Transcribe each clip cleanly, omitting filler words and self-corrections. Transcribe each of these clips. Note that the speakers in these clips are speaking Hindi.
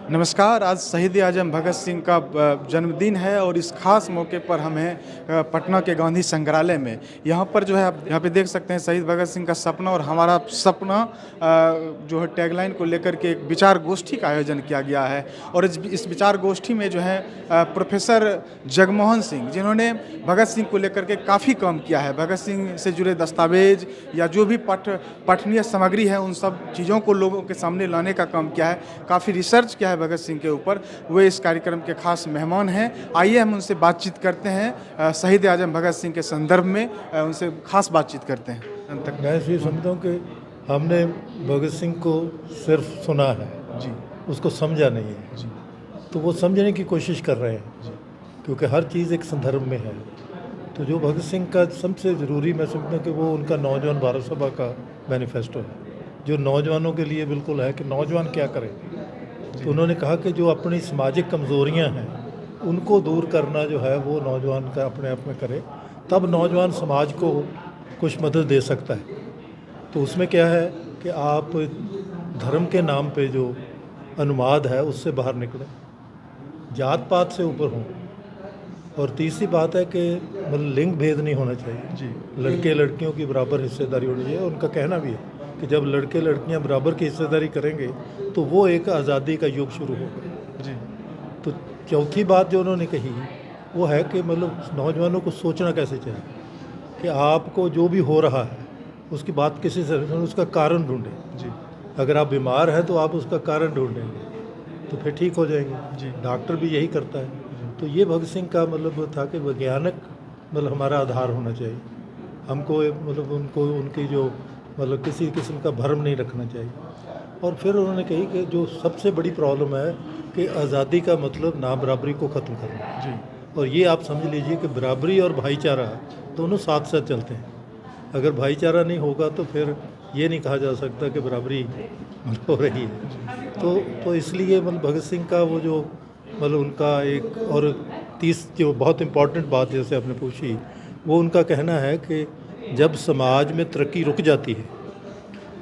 नमस्कार। आज शहीद आजम भगत सिंह का जन्मदिन है और इस खास मौके पर हम हैं पटना के गांधी संग्रहालय में। यहाँ पर जो है आप यहाँ पे देख सकते हैं शहीद भगत सिंह का सपना और हमारा सपना जो है टैगलाइन को लेकर के एक विचार गोष्ठी का आयोजन किया गया है। और इस विचार गोष्ठी में जो है प्रोफेसर जगमोहन सिंह, जिन्होंने भगत सिंह को लेकर के काफ़ी काम किया है। भगत सिंह से जुड़े दस्तावेज या जो भी पठनीय सामग्री है उन सब चीज़ों को लोगों के सामने लाने का काम किया है। काफ़ी रिसर्च किया है भगत सिंह के ऊपर। वे इस कार्यक्रम के खास मेहमान हैं। आइए हम उनसे बातचीत करते हैं, शहीद आजम भगत सिंह के संदर्भ में उनसे खास बातचीत करते हैं। मैं ये समझता हूँ कि हमने भगत सिंह को सिर्फ सुना है जी, उसको समझा नहीं है जी, तो वो समझने की कोशिश कर रहे हैं जी, क्योंकि हर चीज़ एक संदर्भ में है। तो जो भगत सिंह का सबसे ज़रूरी मैं समझता हूँ कि वो उनका नौजवान भारत सभा का मैनिफेस्टो है, जो नौजवानों के लिए बिल्कुल है कि नौजवान क्या करें। तो उन्होंने कहा कि जो अपनी सामाजिक कमज़ोरियाँ हैं उनको दूर करना जो है वो नौजवान का अपने आप में करे, तब नौजवान समाज को कुछ मदद दे सकता है। तो उसमें क्या है कि आप धर्म के नाम पे जो अनुवाद है उससे बाहर निकलें, जात पात से ऊपर हों। और तीसरी बात है कि मतलब लिंग भेद नहीं होना चाहिए जी, लड़के लड़कियों की बराबर हिस्सेदारी होनी चाहिए। उनका कहना भी है कि जब लड़के लड़कियां बराबर की हिस्सेदारी करेंगे तो वो एक आज़ादी का युग शुरू होगा। जी, तो चौथी बात जो उन्होंने कही वो है कि मतलब नौजवानों को सोचना कैसे चाहिए कि आपको जो भी हो रहा है उसकी बात किसी से नहीं, उसका कारण ढूंढें। जी, अगर आप बीमार हैं तो आप उसका कारण ढूंढेंगे तो फिर ठीक हो जाएंगे। जी, डॉक्टर भी यही करता है। तो ये भगत सिंह का मतलब था कि वैज्ञानिक मतलब हमारा आधार होना चाहिए। हमको मतलब उनको उनकी जो मतलब किसी किस्म का भरम नहीं रखना चाहिए। और फिर उन्होंने कही कि जो सबसे बड़ी प्रॉब्लम है कि आज़ादी का मतलब ना बराबरी को ख़त्म करना। जी, और ये आप समझ लीजिए कि बराबरी और भाईचारा दोनों साथ साथ चलते हैं। अगर भाईचारा नहीं होगा तो फिर ये नहीं कहा जा सकता कि बराबरी हो रही है। तो इसलिए मतलब भगत सिंह का वो जो मतलब उनका एक और जो बहुत इम्पॉर्टेंट बात जैसे आपने पूछी, वो उनका कहना है कि जब समाज में तरक्की रुक जाती है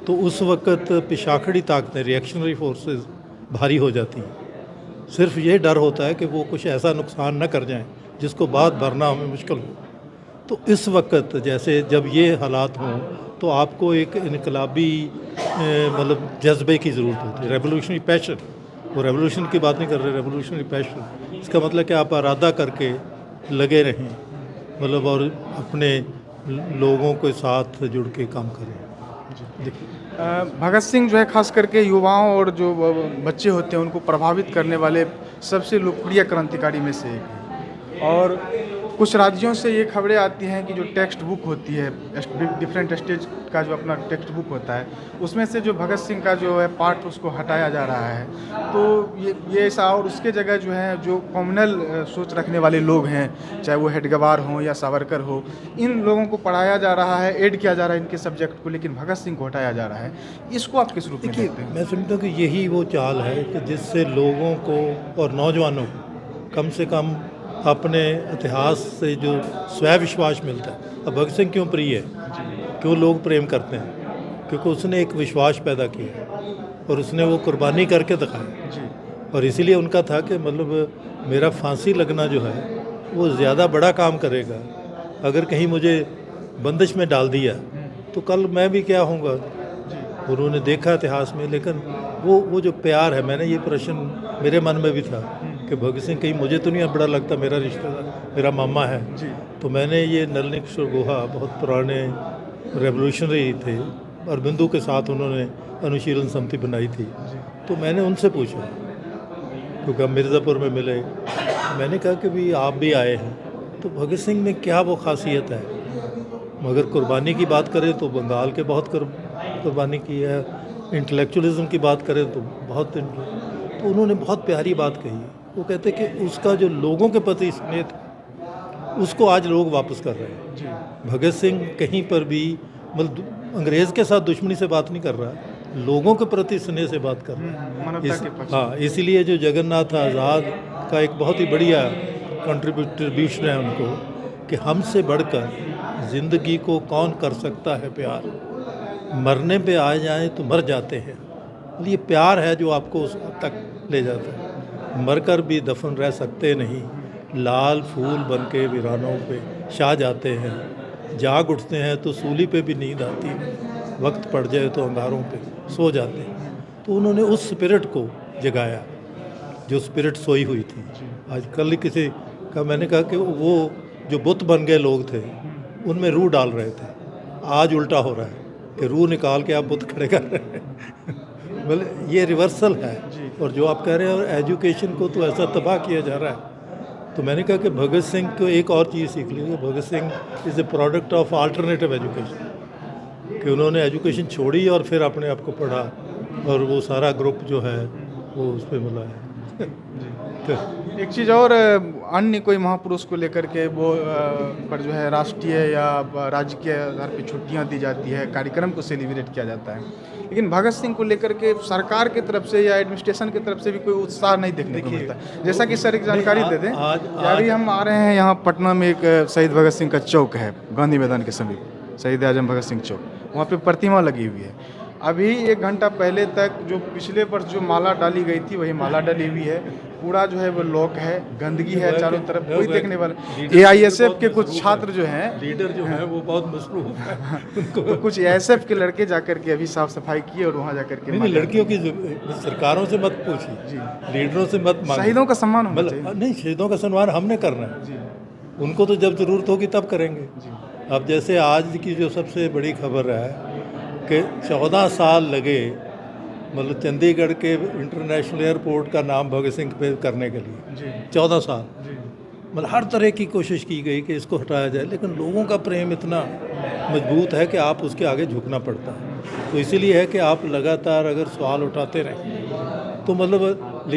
तो उस वक़्त पिछाखड़ी ताकतें रिएक्शनरी फोर्सेस भारी हो जाती हैं। सिर्फ ये डर होता है कि वो कुछ ऐसा नुकसान न कर जाएं जिसको बाद भरना हमें मुश्किल हो। तो इस वक्त जैसे जब ये हालात हों तो आपको एक इनकलाबी मतलब जज्बे की ज़रूरत होती है, रेवोल्यूशनरी पैशन। वो रेवोल्यूशन की बात नहीं कर रहे, रेवोल्यूशनरी पैशन। इसका मतलब कि आप इरादा करके लगे रहें मतलब और अपने लोगों के साथ जुड़ के काम करें। भगत सिंह जो है खास करके युवाओं और जो बच्चे होते हैं उनको प्रभावित करने वाले सबसे लोकप्रिय क्रांतिकारी में से एक है। और कुछ राज्यों से ये खबरें आती हैं कि जो टेक्स्ट बुक होती है, डिफरेंट स्टेज का जो अपना टेक्स्ट बुक होता है, उसमें से जो भगत सिंह का जो है पार्ट उसको हटाया जा रहा है। तो ये ऐसा, और उसके जगह जो है जो कॉम्युनल सोच रखने वाले लोग हैं, चाहे वो हेडगेवार हों या सावरकर हो, इन लोगों को पढ़ाया जा रहा है, ऐड किया जा रहा है इनके सब्जेक्ट को, लेकिन भगत सिंह को हटाया जा रहा है। इसको आप किस रूप में देखते हैं? मैं समझता हूँ कि यही वो चाल है कि जिससे लोगों को और नौजवानों को कम से कम अपने इतिहास से जो स्वय विश्वास मिलता है। अब भगत सिंह क्यों प्रिय है, क्यों लोग प्रेम करते हैं? क्योंकि उसने एक विश्वास पैदा किया और उसने वो कुर्बानी करके दिखाया। जी, और इसीलिए उनका था कि मतलब मेरा फांसी लगना जो है वो ज़्यादा बड़ा काम करेगा। अगर कहीं मुझे बंदिश में डाल दिया तो कल मैं भी क्या होऊंगा। उन्होंने देखा इतिहास में, लेकिन वो जो प्यार है, मैंने ये प्रश्न मेरे मन में भी था कि भगत सिंह कहीं मुझे तो नहीं बड़ा लगता, मेरा रिश्तेदार मेरा मामा है। जी, तो मैंने ये नलिनी किशोर गुहा बहुत पुराने रेवोल्यूशनरी थे, अरबिंदो के साथ उन्होंने अनुशीलन समिति बनाई थी। तो मैंने उनसे पूछा क्योंकि हम मिर्ज़ापुर में मिले, मैंने कहा कि भी आप भी आए हैं तो भगत सिंह में क्या वो खासियत है। मगर कुर्बानी की बात करें तो बंगाल के बहुत कुर्बानी की है, इंटेलेक्चुअलिज्म की बात करें तो बहुत। तो उन्होंने बहुत प्यारी बात कही। वो कहते कि उसका जो लोगों के प्रति स्नेह था उसको आज लोग वापस कर रहे हैं। जी, भगत सिंह कहीं पर भी मतलब अंग्रेज़ के साथ दुश्मनी से बात नहीं कर रहा, लोगों के प्रति स्नेह से बात कर रहा है। मानवता के पक्ष। हाँ, इसीलिए जो जगन्नाथ आज़ाद का एक बहुत ही बढ़िया कंट्रीब्यूशन है उनको कि हमसे बढ़कर ज़िंदगी को कौन कर सकता है प्यार, मरने पे आ जाए तो मर जाते हैं, मतलब ये प्यार है जो आपको उस तक ले जाता है। मरकर भी दफन रह सकते नहीं, लाल फूल बन के वीरानों पे छा जाते हैं, जाग उठते हैं तो सूली पे भी नींद आती है, वक्त पड़ जाए तो अंगारों पे सो जाते हैं। तो उन्होंने उस स्पिरिट को जगाया जो स्पिरिट सोई हुई थी। आज कल किसी का मैंने कहा कि वो जो बुत बन गए लोग थे उनमें रूह डाल रहे थे, आज उल्टा हो रहा है कि रूह निकाल के आप बुत खड़े कर रहे हैं। मतलब ये रिवर्सल है। और जो आप कह रहे हैं एजुकेशन को तो ऐसा तबाह किया जा रहा है। तो मैंने कहा कि भगत सिंह को एक और चीज़ सीख लीजिए, Bhagat Singh is a product of alternative education, कि उन्होंने एजुकेशन छोड़ी और फिर अपने आप को पढ़ा, और वो सारा ग्रुप जो है वो उस पर मिला है। एक चीज़ और, अन्य कोई महापुरुष को लेकर के वो पर जो है राष्ट्रीय या राज्य के आधार पर छुट्टियां दी जाती है, कार्यक्रम को सेलिब्रेट किया जाता है, लेकिन भगत सिंह को लेकर के सरकार की तरफ से या एडमिनिस्ट्रेशन की तरफ से भी कोई उत्साह नहीं देखने को मिलता। जैसा कि सर एक जानकारी दे दें, अभी हम आ रहे हैं यहाँ पटना में एक शहीद भगत सिंह का चौक है गांधी मैदान के समीप, शहीद आजम भगत सिंह चौक, वहाँ पे प्रतिमा लगी हुई है। अभी 1 घंटा पहले तक जो पिछले वर्ष जो माला डाली गई थी वही माला डाली हुई है, पूरा जो है वो लॉक है, गंदगी है चारों तरफ, कोई देखने वाला। AISF के कुछ छात्र जो हैं, लीडर जो है वो बहुत मसरूफ है। तो कुछ AISF के लड़के जाकर के अभी साफ सफाई किए और वहाँ जाकर के नहीं, लड़कियों की सरकारों से मत पूछिए, लीडरों से मत मांगिए। शहीदों का सम्मान होना चाहिए। नहीं, शहीदों का सम्मान हमने करना है, उनको तो जब ज़रूरत होगी तब करेंगे। अब जैसे आज की जो सबसे बड़ी खबर है कि 14 साल लगे, मतलब चंडीगढ़ के इंटरनेशनल एयरपोर्ट का नाम भगत सिंह पे करने के लिए 14 साल, मतलब हर तरह की कोशिश की गई कि इसको हटाया जाए, लेकिन लोगों का प्रेम इतना मजबूत है कि आप उसके आगे झुकना पड़ता है। तो इसीलिए है कि आप लगातार अगर सवाल उठाते रहें तो मतलब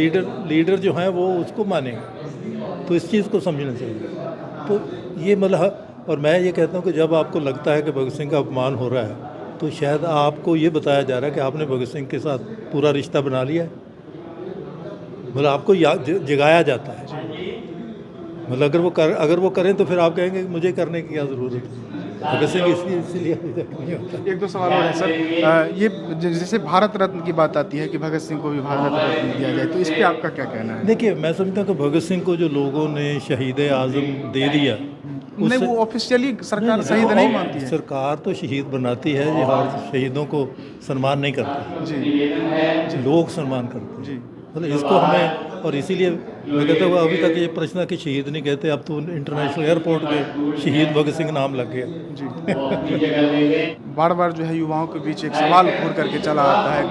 लीडर जो हैं वो उसको मानेंगे। तो इस चीज़ को समझना चाहिए। तो ये मतलब, और मैं ये कहता हूँ कि जब आपको लगता है कि भगत सिंह का अपमान हो रहा है तो शायद आपको ये बताया जा रहा है कि आपने भगत सिंह के साथ पूरा रिश्ता बना लिया है। मतलब आपको जगाया जाता है। मतलब अगर वो करें तो फिर आप कहेंगे कि मुझे करने की क्या ज़रूरत है। भगत सिंह इसीलिए नहीं होता। 1-2 सवाल और है सर। ये जैसे भारत रत्न की बात आती है कि भगत सिंह को भी भारत रत्न दिया जाए, तो इस पर आपका क्या कहना है? देखिए, मैं समझता हूँ कि भगत सिंह को जो लोगों ने शहीद आज़म दे दिया, नहीं, वो ऑफिशियली सरकार शहीद नहीं मानती है। सरकार तो शहीद बनाती है, ये हर शहीदों को सम्मान नहीं करती जी, लोग सम्मान करते जी। मतलब इसको हमें, और इसीलिए मैं कहता हूँ अभी तक ये प्रश्न है कि शहीद नहीं कहते, अब तो इंटरनेशनल एयरपोर्ट पे शहीद भगत सिंह नाम लग गया जी। बार बार जो है युवाओं के बीच एक सवाल उठ करके चला आता है,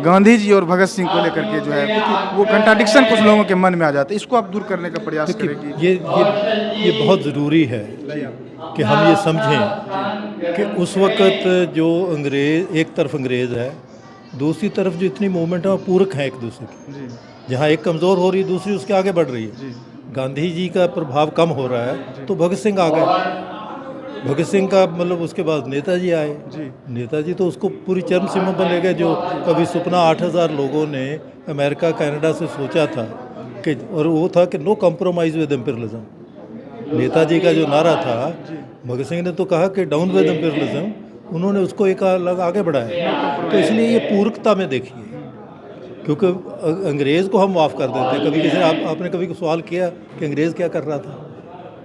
गांधी जी और भगत सिंह को लेकर के जो है वो कंट्राडिक्शन कुछ लोगों के मन में आ जाता है, इसको आप दूर करने का प्रयास करेंगे? ये बहुत ज़रूरी है कि हम ये समझें कि उस वक़्त जो अंग्रेज़, एक तरफ अंग्रेज़ है, दूसरी तरफ जो इतनी मूवमेंट है वो पूरक है एक दूसरे की। जहाँ एक कमज़ोर हो रही है दूसरी उसके आगे बढ़ रही है। गांधी जी का प्रभाव कम हो रहा है तो भगत सिंह आ गए। भगत सिंह का मतलब उसके बाद नेताजी आए। नेताजी तो उसको पूरी चरम सीमा पर ले गए, जो कभी सपना 8000 लोगों ने अमेरिका कनाडा से सोचा था कि, और वो था कि no compromise with imperialism. Netaji का जो नारा था, भगत सिंह ने तो कहा कि डाउन विद एम्पीरियलिज्म, उन्होंने उसको एक अलग आगे बढ़ाया। तो इसलिए ये पूरकता में देखिए, क्योंकि अंग्रेज़ को हम माफ़ कर देते हैं। कभी किसी आपने कभी सवाल किया कि अंग्रेज़ क्या कर रहा था?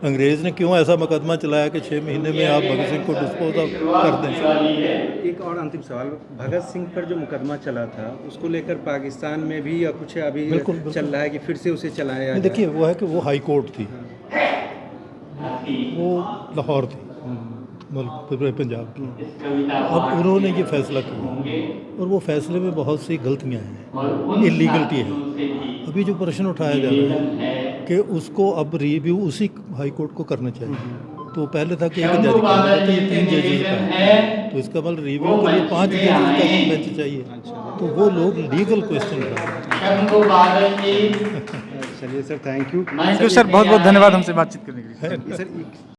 अंग्रेज़ ने क्यों ऐसा मुकदमा चलाया कि 6 महीने में आप भगत सिंह को डिस्पोज ऑफ कर दें? एक और अंतिम सवाल, भगत सिंह पर जो मुकदमा चला था उसको लेकर पाकिस्तान में भी या कुछ अभी बिल्कुल चल रहा है कि फिर से उसे चलाया जाए? देखिए, वो है कि वो हाई कोर्ट थी, वो लाहौर थी, पंजाब की। अब उन्होंने ये फैसला किया और वो फैसले में बहुत सी गलतियां हैं, इलीगलिटी है। अभी जो प्रश्न उठाया जा रहा है कि उसको अब रिव्यू उसी हाई कोर्ट को करना चाहिए। तो पहले था कि एक जज का, 3 जजेस का, तो इसका मतलब रिव्यू के लिए 5 जजेस का बेंच चाहिए। तो वो लोग लीगल क्वेश्चन उठा रहे हैं। चलिए सर, थैंक यू सर, बहुत बहुत धन्यवाद हमसे बातचीत करने के लिए। सर।